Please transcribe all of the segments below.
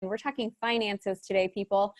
We're talking finances today, people.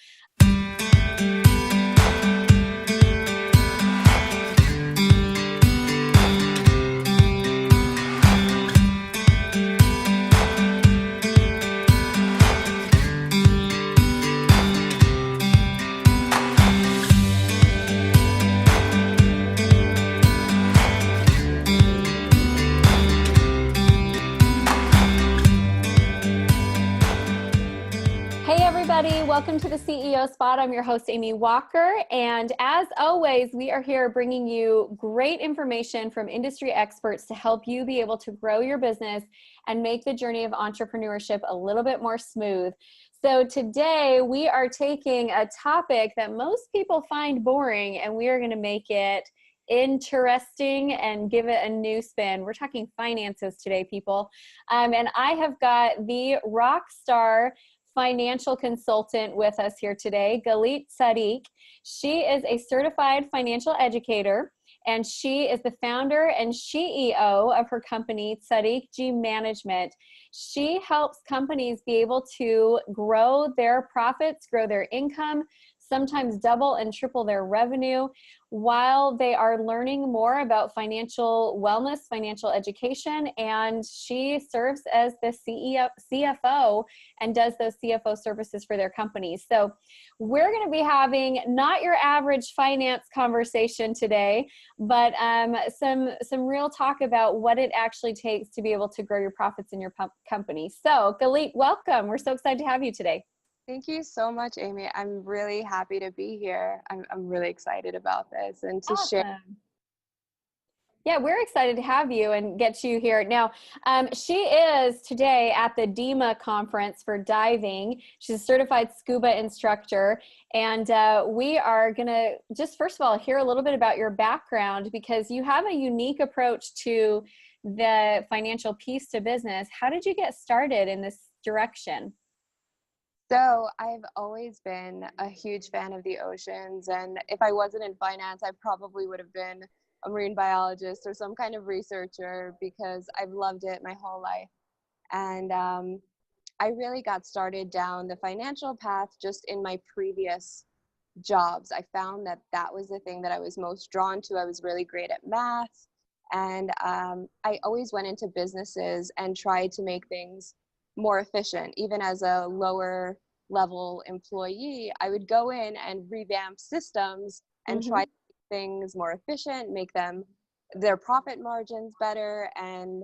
Hey everybody, welcome to the CEO Spot. I'm your host, Amy Walker. And as always, we are here bringing you great information from industry experts to help you be able to grow your business and make the journey of entrepreneurship a little bit more smooth. So today we are taking a topic that most people find boring, and we are going to make it interesting and give it a new spin. We're talking finances today, people. And I have got the rock star financial consultant with us here today, Galit Tsadik. She is a certified financial educator, and she is the founder and CEO of her company, Tsadik Management. She helps companies be able to grow their profits, grow their income, sometimes double and triple their revenue while they are learning more about financial wellness, financial education, and she serves as the CFO and does those CFO services for their companies. So we're going to be having not your average finance conversation today, but some real talk about what it actually takes to be able to grow your profits in your company. So Galit, welcome. We're so excited to have you today. Thank you so much, Amy. I'm really happy to be here. I'm really excited about this and to share. Yeah, we're excited to have you and get you here. Now, she is today at the DEMA conference for diving. She's a certified scuba instructor. And we are going to just, first of all, hear a little bit about your background, because you have a unique approach to the financial piece to business. How did you get started in this direction? So I've always been a huge fan of the oceans, and if I wasn't in finance, I probably would have been a marine biologist or some kind of researcher, because I've loved it my whole life. And I really got started down the financial path just in my previous jobs. I found that that was the thing that I was most drawn to. I was really great at math, and I always went into businesses and tried to make things more efficient. Even as a lower level employee, I would go in and revamp systems and try to make things more efficient, make their profit margins better, and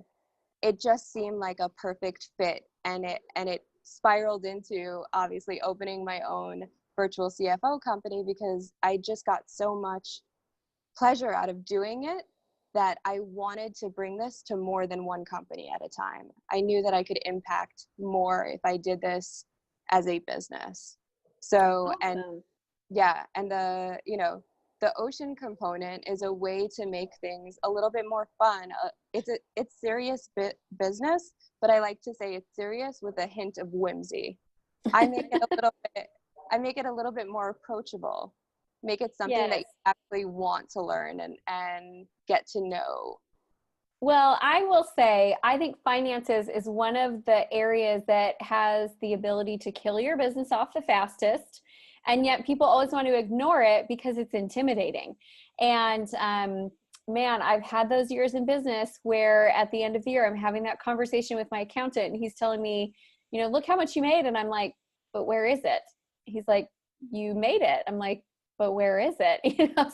it just seemed like a perfect fit. And it spiraled into obviously opening my own virtual CFO company, because I just got so much pleasure out of doing it that I wanted to bring this to more than one company at a time. I knew that I could impact more if I did this as a business. So, Awesome. and the ocean component is a way to make things a little bit more fun. It's serious business, but I like to say it's serious with a hint of whimsy. I make it a little bit more approachable. Make it something that you actually want to learn and get to know. Well, I will say, I think finances is one of the areas that has the ability to kill your business off the fastest. And yet people always want to ignore it because it's intimidating. And man, I've had those years in business where at the end of the year, I'm having that conversation with my accountant, and he's telling me, look how much you made. And I'm like, but where is it? He's like, you made it. I'm like, but where is it?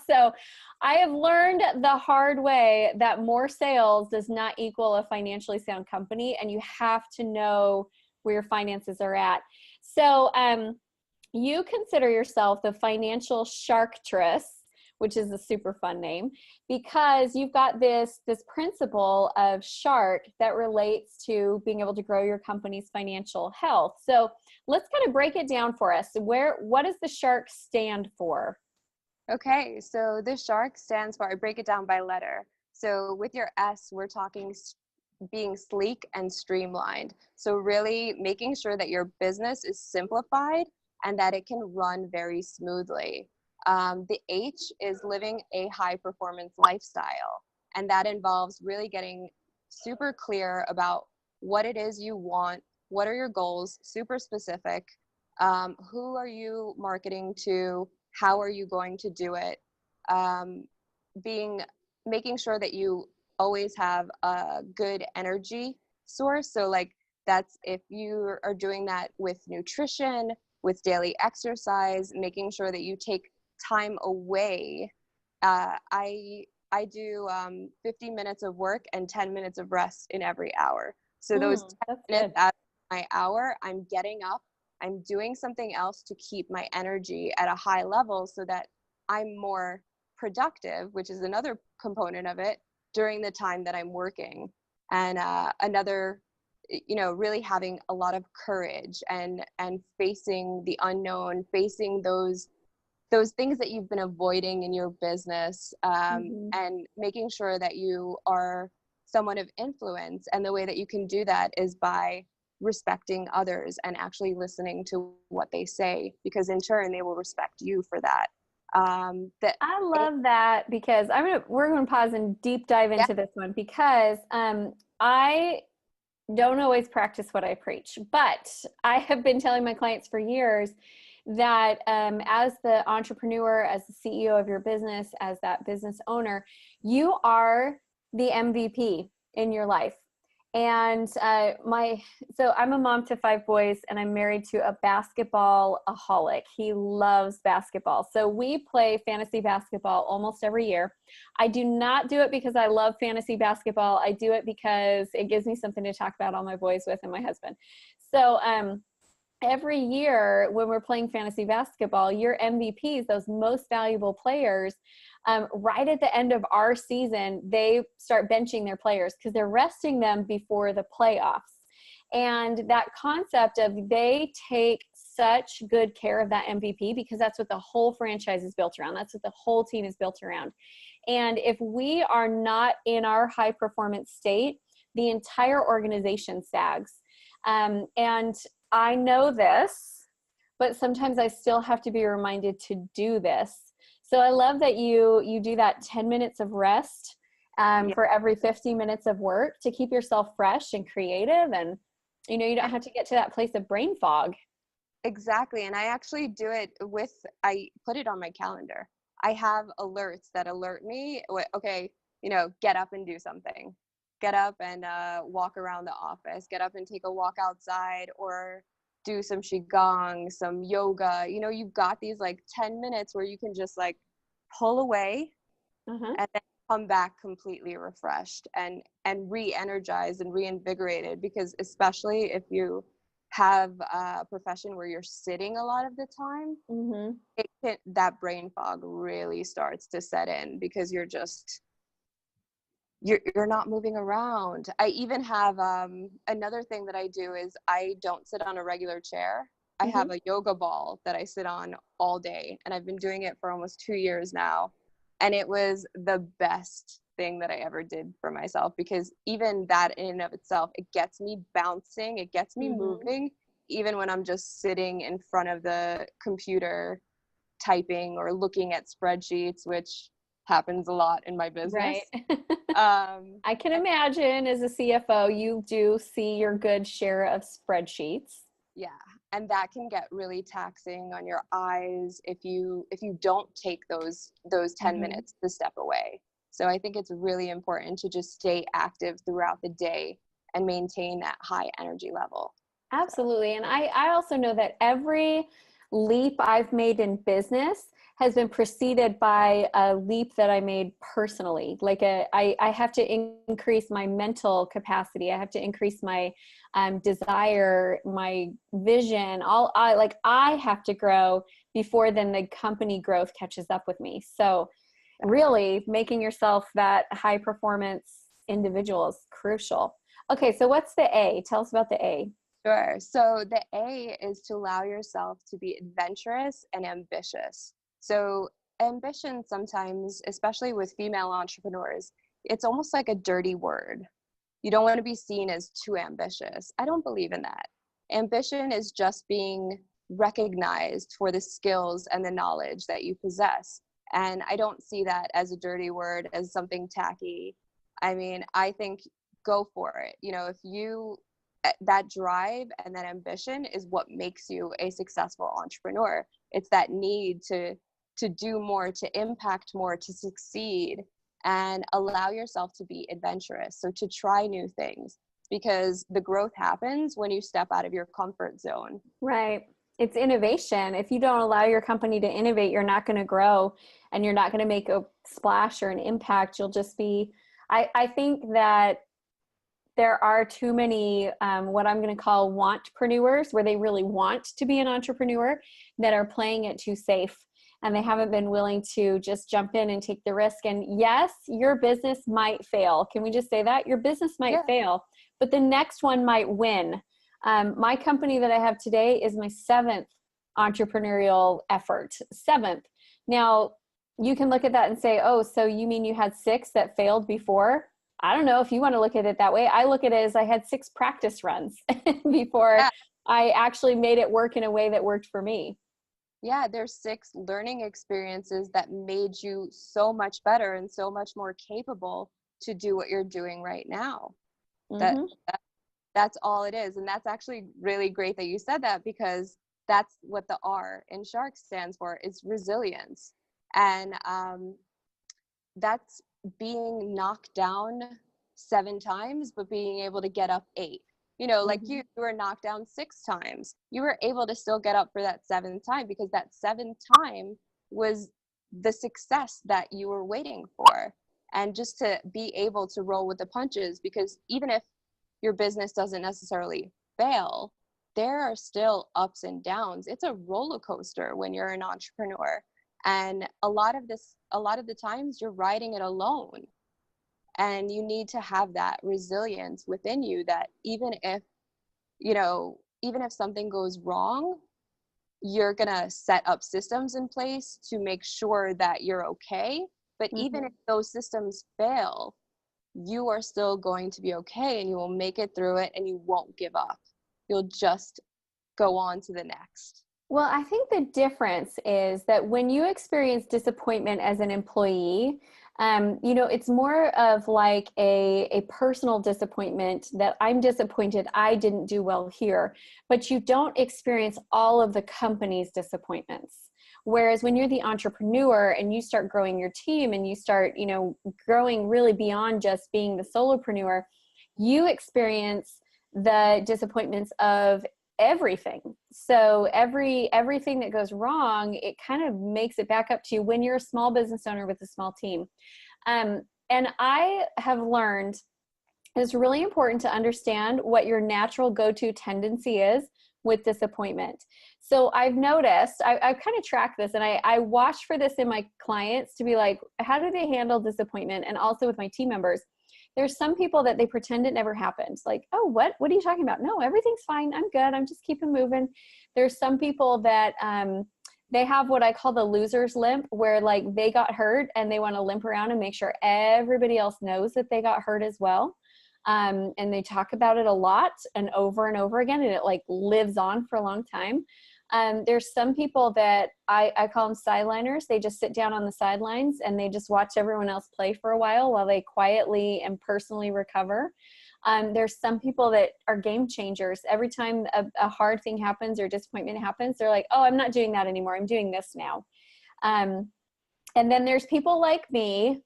So I have learned the hard way that more sales does not equal a financially sound company, and you have to know where your finances are at. So you consider yourself the financial sharktress, which is a super fun name, because you've got this principle of shark that relates to being able to grow your company's financial health. So let's kind of break it down for us. What does the shark stand for? Okay, so the shark stands for, I break it down by letter. So with your S, we're talking being sleek and streamlined. So really making sure that your business is simplified and that it can run very smoothly. The H is living a high performance lifestyle. And that involves really getting super clear about what it is you want what are your goals, super specific. Who are you marketing to? How are you going to do it? Making sure that you always have a good energy source. So like that's if you are doing that with nutrition, with daily exercise, making sure that you take time away. I do 50 minutes of work and 10 minutes of rest in every hour. So those 10 That's minutes good. out of my hour, I'm getting up, I'm doing something else to keep my energy at a high level so that I'm more productive, which is another component of it, during the time that I'm working. And another, really having a lot of courage and facing the unknown, facing those things that you've been avoiding in your business, and making sure that you are someone of influence. And the way that you can do that is by respecting others and actually listening to what they say, because in turn they will respect you for that. I love that, because we're going to pause and deep dive Yeah, into this one, because I don't always practice what I preach, but I have been telling my clients for years that as the entrepreneur, as the CEO of your business, as that business owner, you are the MVP in your life. And so I'm a mom to 5 boys, and I'm married to a basketball-aholic. He loves basketball. So we play fantasy basketball almost every year. I do not do it because I love fantasy basketball. I do it because it gives me something to talk about all my boys with and my husband. So every year when we're playing fantasy basketball, your MVPs, those most valuable players, right at the end of our season, they start benching their players because they're resting them before the playoffs. And that concept of they take such good care of that MVP, because that's what the whole franchise is built around. That's what the whole team is built around. And if we are not in our high performance state, the entire organization sags. And I know this, but sometimes I still have to be reminded to do this. So I love that you do that 10 minutes of rest yeah, for every 50 minutes of work to keep yourself fresh and creative. And, you don't have to get to that place of brain fog. exactly. And I actually do it I put it on my calendar. I have alerts that alert me, okay, get up and do something. Get up and walk around the office. Get up and take a walk outside, or do some qigong, some yoga. You've got these like 10 minutes where you can just like pull away Uh-huh. and then come back completely refreshed and re-energized and reinvigorated. Because especially if you have a profession where you're sitting a lot of the time, that brain fog really starts to set in, because you're not moving around. I even have another thing that I do is I don't sit on a regular chair. I have a yoga ball that I sit on all day, and I've been doing it for almost 2 years now. And it was the best thing that I ever did for myself, because even that in and of itself, it gets me bouncing, it gets me moving, even when I'm just sitting in front of the computer typing or looking at spreadsheets, which happens a lot in my business. Right. Um, I can imagine as a CFO, you do see your good share of spreadsheets. yeah, and that can get really taxing on your eyes if you don't take those 10 minutes to step away. So I think it's really important to just stay active throughout the day and maintain that high energy level. Absolutely. And I also know that every leap I've made in business has been preceded by a leap that I made personally. Like I have to increase my mental capacity. I have to increase my desire, my vision. I have to grow before then the company growth catches up with me. So really making yourself that high performance individual is crucial. Okay. So what's the A? Tell us about the A. Sure. So the A is to allow yourself to be adventurous and ambitious. So ambition sometimes, especially with female entrepreneurs, it's almost like a dirty word. You don't want to be seen as too ambitious. I don't believe in that. Ambition is just being recognized for the skills and the knowledge that you possess. And I don't see that as a dirty word, as something tacky. I mean, I think go for it. If you that drive and that ambition is what makes you a successful entrepreneur. It's that need to do more, to impact more, to succeed, and allow yourself to be adventurous. So to try new things, because the growth happens when you step out of your comfort zone. Right. It's innovation. If you don't allow your company to innovate, you're not going to grow, and you're not going to make a splash or an impact. You'll just be, I think that there are too many, what I'm going to call wantpreneurs, where they really want to be an entrepreneur, that are playing it too safe. And they haven't been willing to just jump in and take the risk. And yes, your business might fail. Can we just say that? Your business might fail, but the next one might win. My company that I have today is my 7th entrepreneurial effort. 7th. Now, you can look at that and say, oh, so you mean you had 6 that failed before? I don't know if you want to look at it that way. I look at it as I had 6 practice runs before I actually made it work in a way that worked for me. Yeah, there's 6 learning experiences that made you so much better and so much more capable to do what you're doing right now. Mm-hmm. That's all it is. And that's actually really great that you said that, because that's what the R in Shark stands for. It's resilience. And that's being knocked down 7 times, but being able to get up 8. You know, like you were knocked down 6 times. You were able to still get up for that 7th time, because that 7th time was the success that you were waiting for. And just to be able to roll with the punches, because even if your business doesn't necessarily fail, there are still ups and downs. It's a roller coaster when you're an entrepreneur. And a lot of the times you're riding it alone. And you need to have that resilience within you, that even if something goes wrong, you're going to set up systems in place to make sure that you're okay. But even if those systems fail, you are still going to be okay, and you will make it through it, and you won't give up. You'll just go on to the next. Well, I think the difference is that when you experience disappointment as an employee, it's more of like a personal disappointment, that I'm disappointed I didn't do well here, but you don't experience all of the company's disappointments. Whereas when you're the entrepreneur and you start growing your team, and you start, growing really beyond just being the solopreneur, you experience the disappointments of everything. So everything that goes wrong, it kind of makes it back up to you when you're a small business owner with a small team. And I have learned it's really important to understand what your natural go-to tendency is with disappointment. So I've noticed, I've kind of tracked this, and I watch for this in my clients to be like, how do they handle disappointment? And also with my team members. There's some people that they pretend it never happened. Like, oh, what are you talking about? No, everything's fine. I'm good. I'm just keeping moving. There's some people that they have what I call the loser's limp, where like they got hurt and they want to limp around and make sure everybody else knows that they got hurt as well. And they talk about it a lot and over again, and it like lives on for a long time. There's some people that I call them sideliners. They just sit down on the sidelines and they just watch everyone else play for a while they quietly and personally recover. There's some people that are game changers. Every time a hard thing happens or disappointment happens, they're like, oh, I'm not doing that anymore. I'm doing this now. And then there's people like me,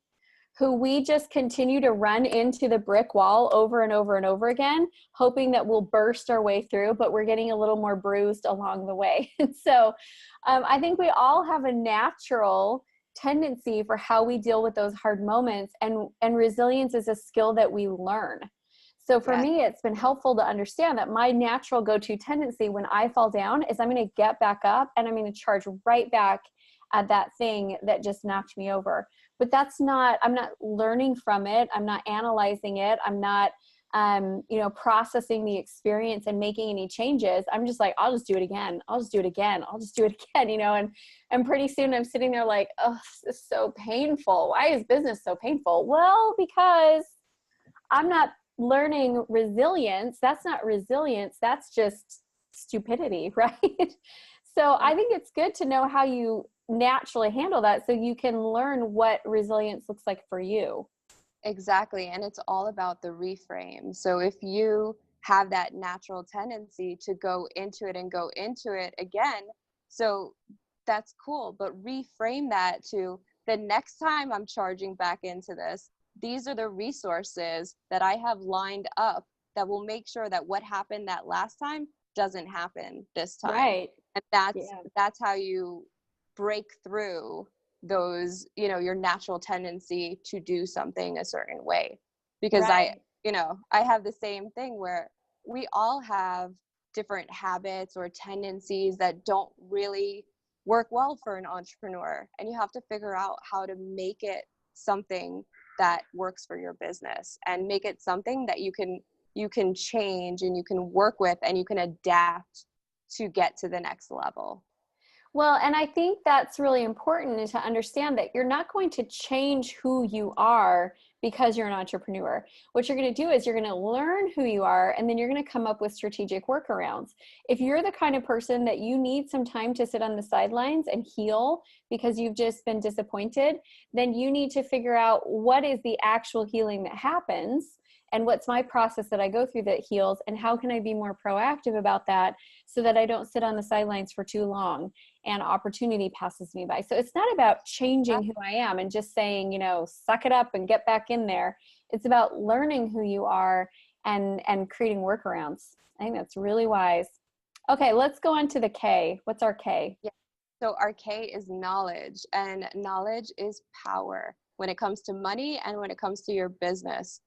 who we just continue to run into the brick wall over and over and over again, hoping that we'll burst our way through, but we're getting a little more bruised along the way. And so I think we all have a natural tendency for how we deal with those hard moments, and resilience is a skill that we learn. So for me, it's been helpful to understand that my natural go-to tendency when I fall down is I'm going to get back up, and I'm going to charge right back at that thing that just knocked me over. But I'm not learning from it. I'm not analyzing it. I'm not, processing the experience and making any changes. I'm just like, I'll just do it again. I'll just do it again. I'll just do it again, and pretty soon I'm sitting there like, oh, this is so painful. Why is business so painful? Well, because I'm not learning resilience. That's not resilience. That's just stupidity, right? So I think it's good to know how you naturally handle that, so you can learn what resilience looks like for you. Exactly. And it's all about the reframe. So if you have that natural tendency to go into it again. So that's cool, but reframe that to the next time I'm charging back into this, these are the resources that I have lined up that will make sure that what happened that last time doesn't happen this time. Right. And that's how you break through those, your natural tendency to do something a certain way. Because Right. I have the same thing where we all have different habits or tendencies that don't really work well for an entrepreneur, and you have to figure out how to make it something that works for your business, and make it something that you can change and you can work with and you can adapt to get to the next level. Well, and I think that's really important to understand that you're not going to change who you are because you're an entrepreneur. What you're going to do is you're going to learn who you are, and then you're going to come up with strategic workarounds. If you're the kind of person that you need some time to sit on the sidelines and heal because you've just been disappointed, then you need to figure out what is the actual healing that happens, and what's my process that I go through that heals, and how can I be more proactive about that so that I don't sit on the sidelines for too long and opportunity passes me by. So it's not about changing who I am and just saying, suck it up and get back in there. It's about learning who you are and creating workarounds. I think that's really wise. Okay, let's go on to the K. What's our K? Yeah. So our K is knowledge, and knowledge is power when it comes to money and when it comes to your business.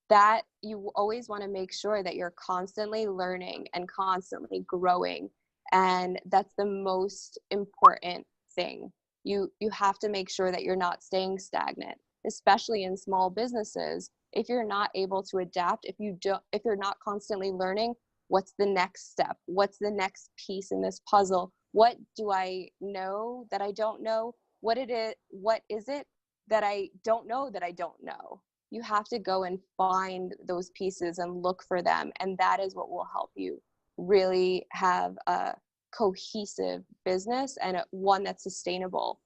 That you always want to make sure that you're constantly learning and constantly growing. And that's the most important thing. You have to make sure that you're not staying stagnant, especially in small businesses. If you're not able to adapt, if you're not constantly learning, what's the next step? What's the next piece in this puzzle? What do I know that I don't know? What is it that I don't know that I don't know? You have to go and find those pieces and look for them. And that is what will help you really have a cohesive business and one that's sustainable.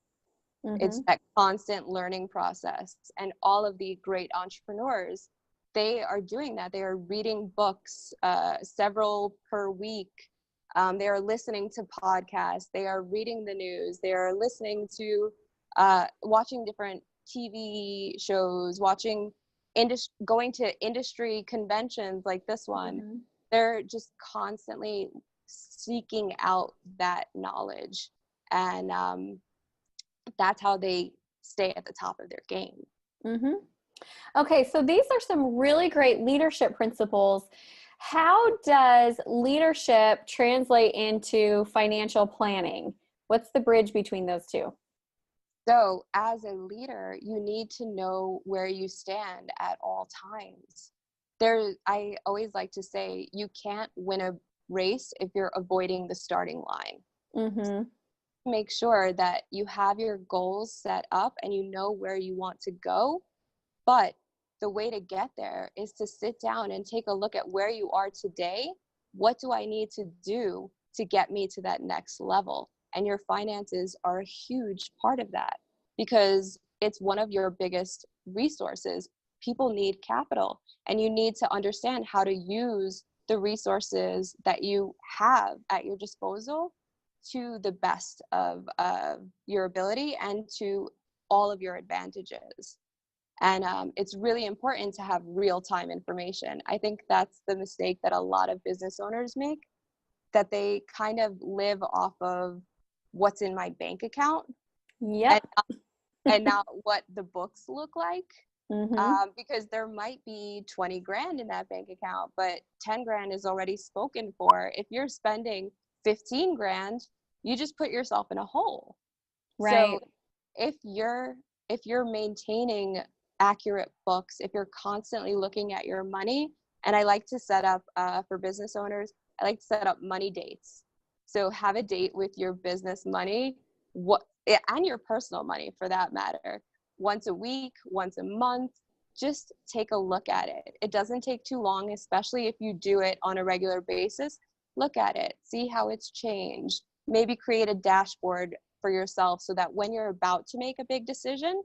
Mm-hmm. It's that constant learning process. And all of the great entrepreneurs, they are doing that. They are reading books, several per week. They are listening to podcasts. They are reading the news. They are listening to, watching different TV shows, going to industry conventions like this one. Mm-hmm. They're just constantly seeking out that knowledge, and that's how they stay at the top of their game. Mm-hmm. Okay, so these are some really great leadership principles. How does leadership translate into financial planning? What's the bridge between those two? So as a leader, you need to know where you stand at all times. I always like to say, you can't win a race if you're avoiding the starting line. Mm-hmm. Make sure that you have your goals set up and you know where you want to go. But the way to get there is to sit down and take a look at where you are today. What do I need to do to get me to that next level? And your finances are a huge part of that, because it's one of your biggest resources. People need capital, and you need to understand how to use the resources that you have at your disposal to the best of your ability and to all of your advantages. And it's really important to have real-time information. I think that's the mistake that a lot of business owners make, that they kind of live off of what's in my bank account, Yep. and not what the books look like. Mm-hmm. Because there might be 20 grand in that bank account, but 10 grand is already spoken for. If you're spending 15 grand, you just put yourself in a hole. Right. So if you're maintaining accurate books, if you're constantly looking at your money, and I like to set up, for business owners, I like to set up money dates. So have a date with your business money, and your personal money for that matter, once a week, once a month. Just take a look at it. It doesn't take too long, especially if you do it on a regular basis. Look at it, see how it's changed. Maybe create a dashboard for yourself so that when you're about to make a big decision,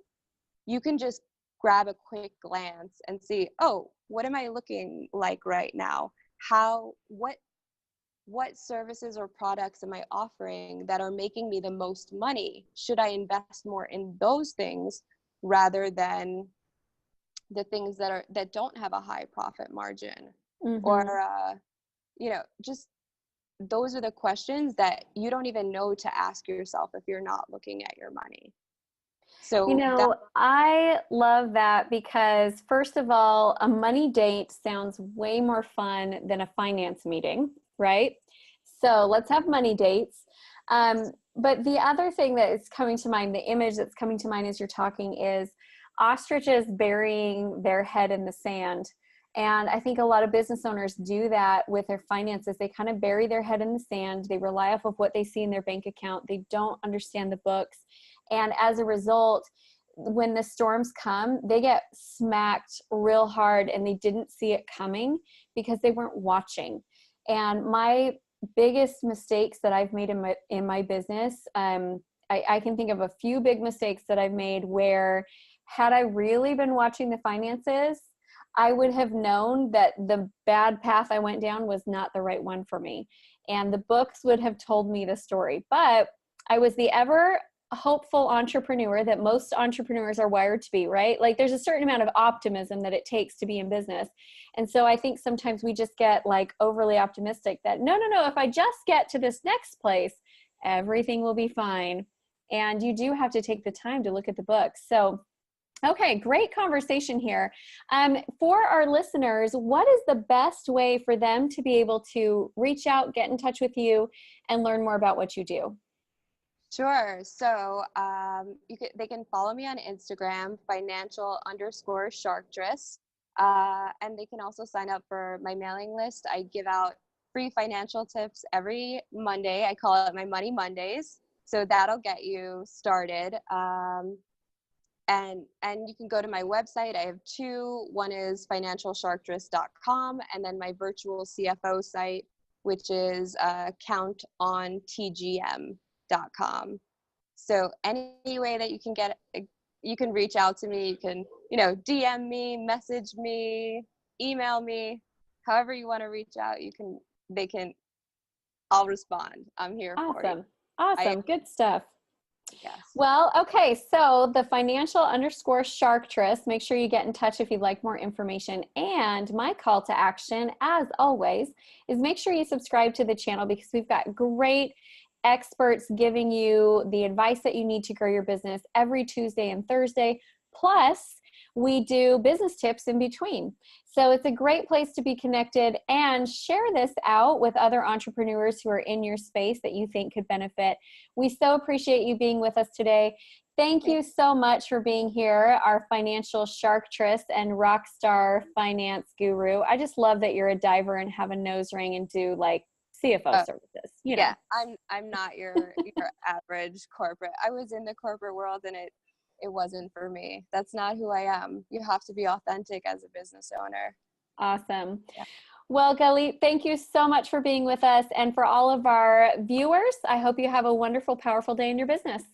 you can just grab a quick glance and see, oh, what am I looking like right now? how, what services or products am I offering that are making me the most money? Should I invest more in those things rather than the things that don't have a high profit margin? Or Mm-hmm. just those are the questions that you don't even know to ask yourself if you're not looking at your money. You So that know, I love that because, first of all, a money date sounds way more fun than a finance meeting, right? So let's have money dates. But the other thing that is coming to mind, the image that's coming to mind as you're talking, is ostriches burying their head in the sand. And I think a lot of business owners do that with their finances. They kind of bury their head in the sand. They rely off of what they see in their bank account. They don't understand the books. And as a result, when the storms come, they get smacked real hard and they didn't see it coming because they weren't watching. And my biggest mistakes that I've made in my business, I can think of a few big mistakes that I've made where, had I really been watching the finances, I would have known that the bad path I went down was not the right one for me. And the books would have told me the story. But I was the ever hopeful entrepreneur that most entrepreneurs are wired to be, right? Like there's a certain amount of optimism that it takes to be in business. And so I think sometimes we just get like overly optimistic that no, if I just get to this next place, everything will be fine. And you do have to take the time to look at the books. So okay, great conversation here. For our listeners, what is the best way for them to be able to reach out, get in touch with you, and learn more about what you do? Sure. So they can follow me on Instagram, financial_sharktress. And they can also sign up for my mailing list. I give out free financial tips every Monday. I call it my Money Mondays. So that'll get you started. And you can go to my website. I have two. One is financialsharktress.com, and then my virtual CFO site, which is countontgm.com. So any way that you can reach out to me. You can, DM me, message me, email me, however you want to reach out. I'll respond. I'm here for you. Awesome. Good stuff. Yes. Well, okay, so the financial_sharktress, make sure you get in touch if you'd like more information. And my call to action, as always, is make sure you subscribe to the channel because we've got great experts giving you the advice that you need to grow your business every Tuesday and Thursday. Plus, we do business tips in between. So it's a great place to be connected, and share this out with other entrepreneurs who are in your space that you think could benefit. We so appreciate you being with us today. Thank you so much for being here, our financial sharktress and rock star finance guru. I just love that you're a diver and have a nose ring and do like CFO services. Yeah, I'm not your average corporate. I was in the corporate world and it wasn't for me. That's not who I am. You have to be authentic as a business owner. Awesome. Yeah. Well, Galit, thank you so much for being with us. And for all of our viewers, I hope you have a wonderful, powerful day in your business.